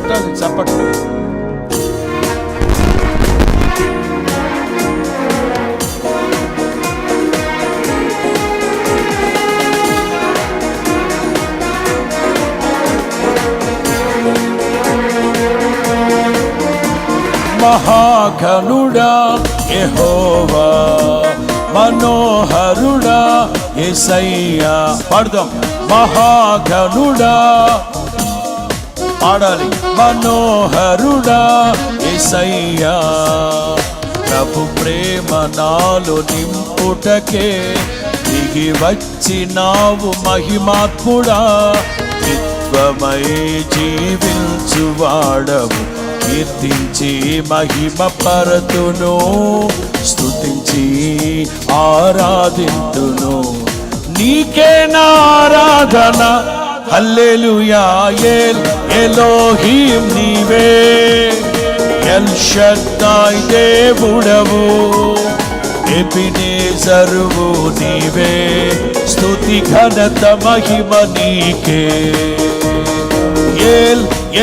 కొట్టాలి చప్పట్లు. మహాఘనుడా యెహోవా, మనోహరుడా యేసయ్యా. పాడుదాం. మహాఘనుడా పాడాలి. మనోహరుడా యేసయ్యా, ప్రభు ప్రేమ నాలో నింపుటకే దిగి వచ్చినావు మహిమాత్ముడా. నిత్వమై జీవించువాడవు, కీర్తించి మహిమ పరతును, స్తుతించి ఆరాధింతును. నీకే నా ఆరాధన. హల్లెలూయా. ఎలోహీం నీవే, ఎల్ షద్దాయ్ దేవుడవు, ఎబినేజరువు నీవే, స్తుతి ఘనత మహిమ నీకే.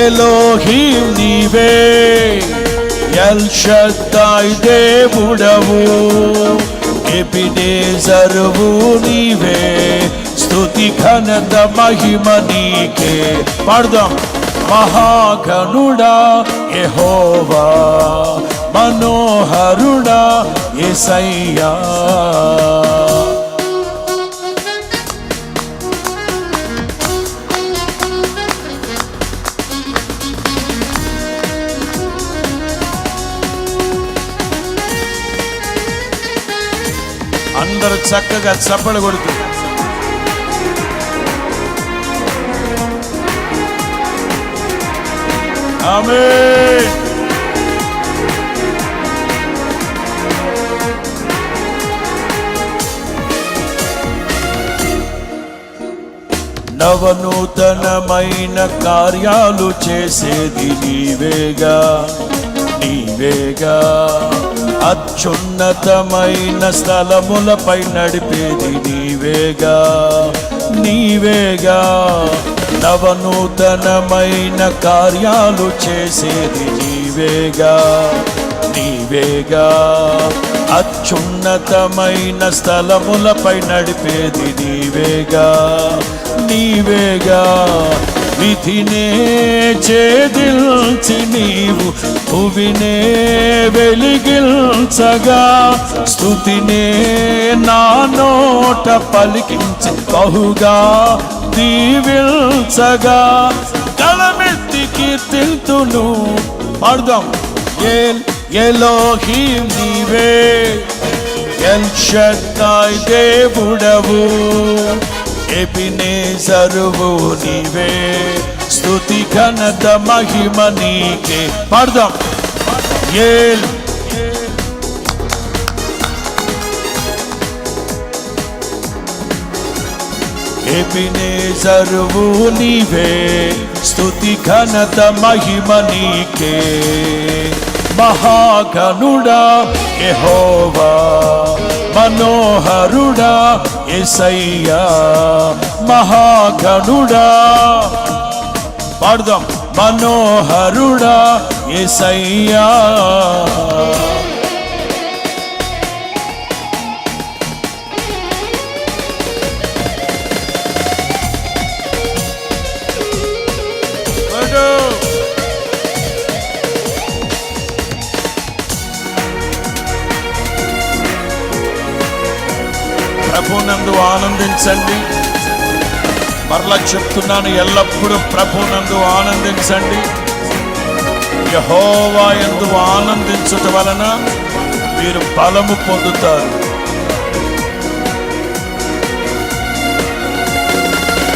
ఎలోహీం నీవే, ఎల్ షద్దాయ్ దేవుడవు, ఎబినేజరువు నీవే, స్తుతి ఘనత మహిమ నీకే. పాడుదాం. మహాఘనుడా యెహోవా, మనోహరుడా యేసయ్యా. అందరూ చక్కగా చప్పలు కొడుతూ ఆమేన్. నవనూతనమైన కార్యాలు చేసేది నీవేగా, నీవేగా. అత్యున్నతమైన స్థలములపై నడిపేది నీవేగా, నీవేగా. నవనూతనమైన కార్యాలు చేసేది నీవేగా, నీవేగా. అత్యున్నతమైన స్థలములపై నడిపేది నీవేగా, నీవేగా. విధినే ఛేదించి నీవు భువినే వెలిగించగా, స్తుతినే నా నోట పలికించి బహుగా దీవించగా, గళమెత్తి కీర్తింతును. పాడుదాం. ఎలోహీం నీవే, ఎల్ షద్దాయ్ దేవుడవు, ఎబినేజరువు నీవే, స్తుతి ఘనత మహిమ నీకే. పాడుదాం. ఎబినేజరువు నీవే, స్తుతి ఘనత మహిమ నీకే. మహాఘనుడా యెహోవా, మనోహరుడా యేసయ్యా. మహాఘనుడా పాడుదాం. మనోహరుడా యేసయ్యా. ప్రభునందు ఆనందించండి. మరలా చెప్తున్నాను, ఎల్లప్పుడూ ప్రభునందు ఆనందించండి. యెహోవా యందు ఆనందించుట వలన మీరు బలము పొందుతారు.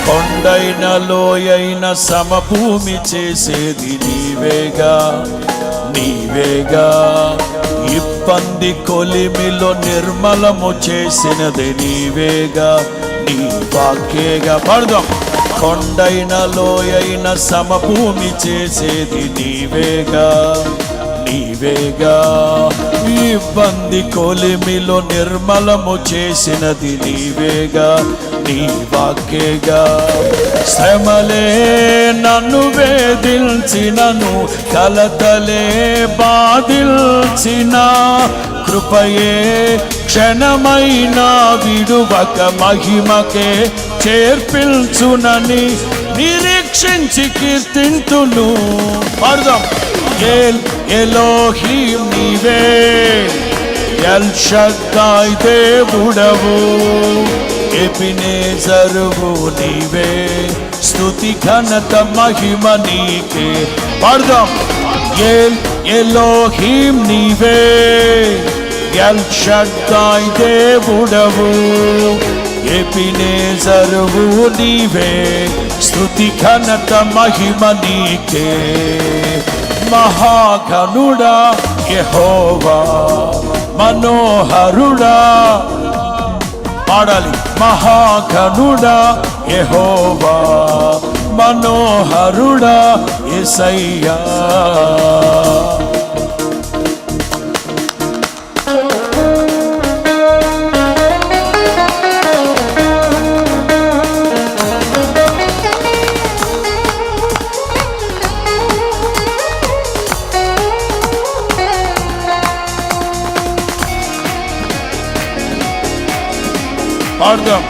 కొండైన లోయైన సమభూమి చేసేది నీవేగా, నీవేగా. ఇబ్బంది కొలిమిలో నిర్మలము చేసినది నీవేగా, నీ వాక్యేగా. పాడుదాం. కొండైన లోయైన సమభూమి చేసేది నీవేగా, నీవేగా. ఇబ్బంది కొలిమిలో నిర్మలము చేసినది నీవేగా, నీ వాక్యేగా. శ్రమలే నన్ను వేధించినను, కలతలే బాధించిన, కృపయే క్షణమైనా విడువక మహిమకే చేర్పించునని నిరీక్షించి కీర్తింతును. పాడుదాం. ఎలోహీం నీవే, ఎల్ షద్దాయ్ దేవుడవు, ఎబినేజరువు నీవే, స్తుతి ఘనత మహిమ నీకే. పాడుదాం. ఎలోహీం నీవే, ఎల్ షద్దాయ్ దేవుడవు, ఎబినేజరువు నీవే, స్తుతి ఘనత మహిమ నీకే. మహాఘనుడా యెహోవా, మనోహరుడా, పాడాలి. మహాఘనుడా యెహోవా, మనోహరుడా యేసయ్యా. పాడుదాం.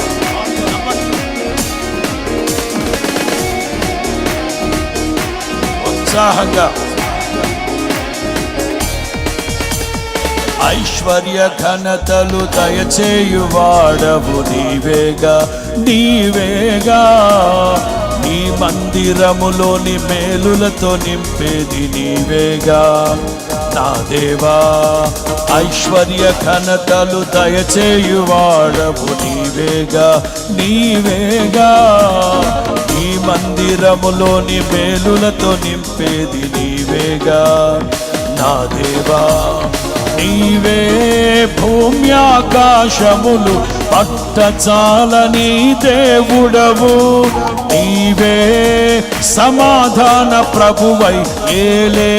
ఉత్సాహంగా. ఐశ్వర్య ఘనతలు దయచేయువాడవు నీవేగా, నీవేగా. నీ మందిరములోని మేలులతో నింపేది నీవేగా నా దేవా. ఐశ్వర్య ఘనతలు దయచేయువాడవు నీవేగా, నీవేగా. నీ మందిరములోని మేలులతో నింపేది నీవేగా నా దేవా. నీవే భూమ్యాకాశములు పట్టచాలని దేవుడవు, నీవే సమాధాన ప్రభువై ఏలే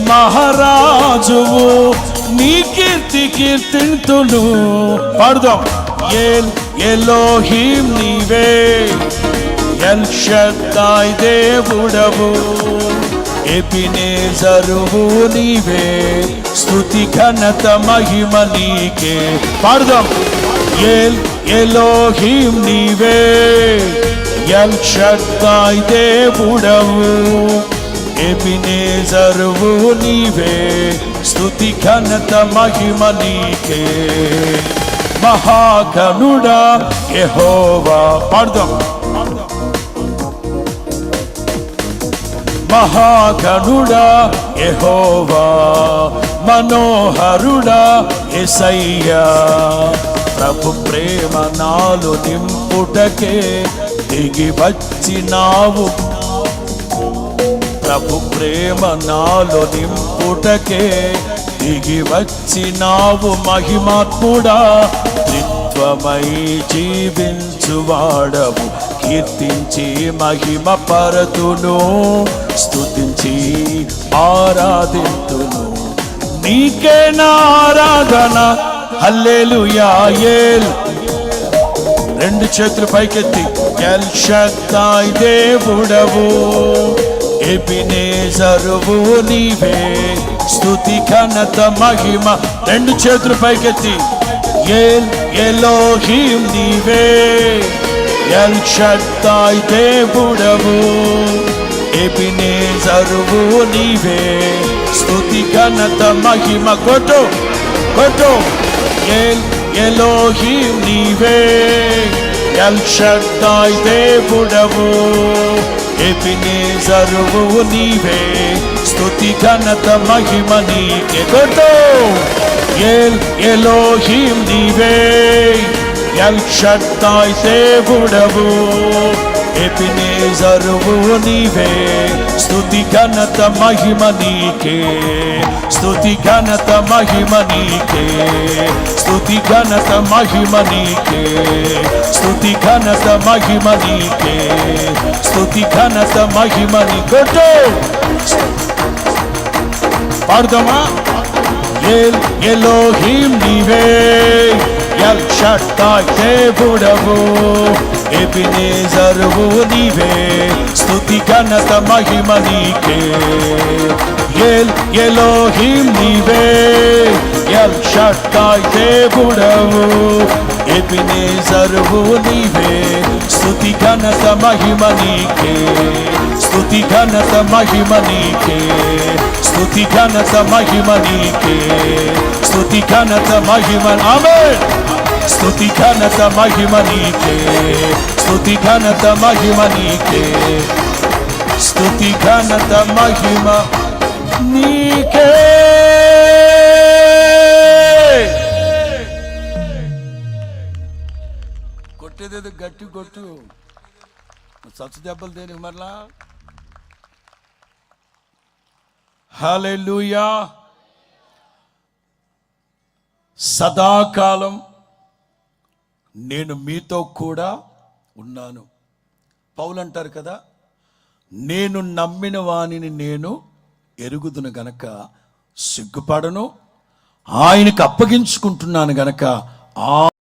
మహారాజువు, నీ కీర్తి కీర్తింతును. పాడుదాం. ఎలోహీం నీవే, ఎల్ షద్దాయ్ దేవుడవు, ఎబినేజరువు నీవే, స్తుతి ఘనత మహిమ నీకే. పాడుదాం. ఎలోహీం నీవే, ఎల్ షద్దాయ్ దేవుడవు, ఎబినేజరువు నీవే, స్తుతి ఘనత మహిమ నీకే. మహాఘనుడా యెహోవా. పాడుదాం. మహాఘనుడా యెహోవా, మనోహరుడా యేసయ్యా. ప్రభు ప్రేమ నాలో నింపుటకే దిగి వచ్చినావు, ప్రభు ప్రేమ నాలో నింపుటకే దిగి వచ్చినావు మహిమాత్ముడా. త్రిత్వమై జీవించువాడవు, కీర్తించి మహిమ పరతును, స్తుతించి ఆరాధింతును. నీకే నా ఆరాధన. హల్లెలూయా. రెండు చేతులు పైకెత్తి. ఎల్ షద్దాయ్ దేవుడవు, ఎబినేజరువు నీవే, స్తుతి ఘనత మహిమ. రెండు చేతులు పైకెత్తి. ఎలోహీం నీవే, ఎల్ షద్దాయ్ దేవుడవు, ఎబినేజరువు నీవే, స్తుతి ఘనత మహిమ. కొట్టు కొట్టు. ఎలోహీం నీవే, ఎల్ షద్దాయ్ దేవుడవు, ఎబినేజరువు నీవే, స్తుతి ఘనత మహిమ నీకే. కొట్టు. ఎలోహీం నీవే, ఎల్ షద్దాయ్ దేవుడవు, ఎబినేజరువు నీవే, స్తుతి ఘనత మహిమ నీకే. స్తుతి ఘనత మహిమ నీకే, స్తుతి ఘనత మహిమ నీకే, స్తుతి ఘనత మహిమ నీకే, స్తుతి ఘనత మహిమ నీకే. పాడుదామా. ఎలోహీం నీవే, ఎల్ షడ్డాయ్ దేవుడవు, ఎబినేజరువు నీవే, స్తుతి ఘనత మహిమ నీకే. ఎల్ ఎలోహిం నీవే, ఎల్ షడ్డాయ్ దేవుడవు, ఎబినేజరువు నీవే, స్తుతి ఘనత మహిమ నీకే. స్తుతి ఘనత మహిమ నీకే, స్తుతి ఘనత మహిమ నీకే, స్తుతి ఘనత మహిమ. ఆమేన్. స్తుతి ఘనత మహిమ నీకే, స్తుతి ఘనత మహిమ నీకే, స్తుతి ఘనత మహిమ నీకే. కొట్టేదేదో గట్టి కొట్టు, సచ్చు దెబ్బలు దేనికి మరలా. హల్లెలూయా. సదాకాలం నేను మీతో కూడా ఉన్నాను. పౌలు అంటారు కదా, నేను నమ్మిన వానిని నేను ఎరుగుదును గనక సిగ్గుపడను, ఆయనకు అప్పగించుకుంటున్నాను గనక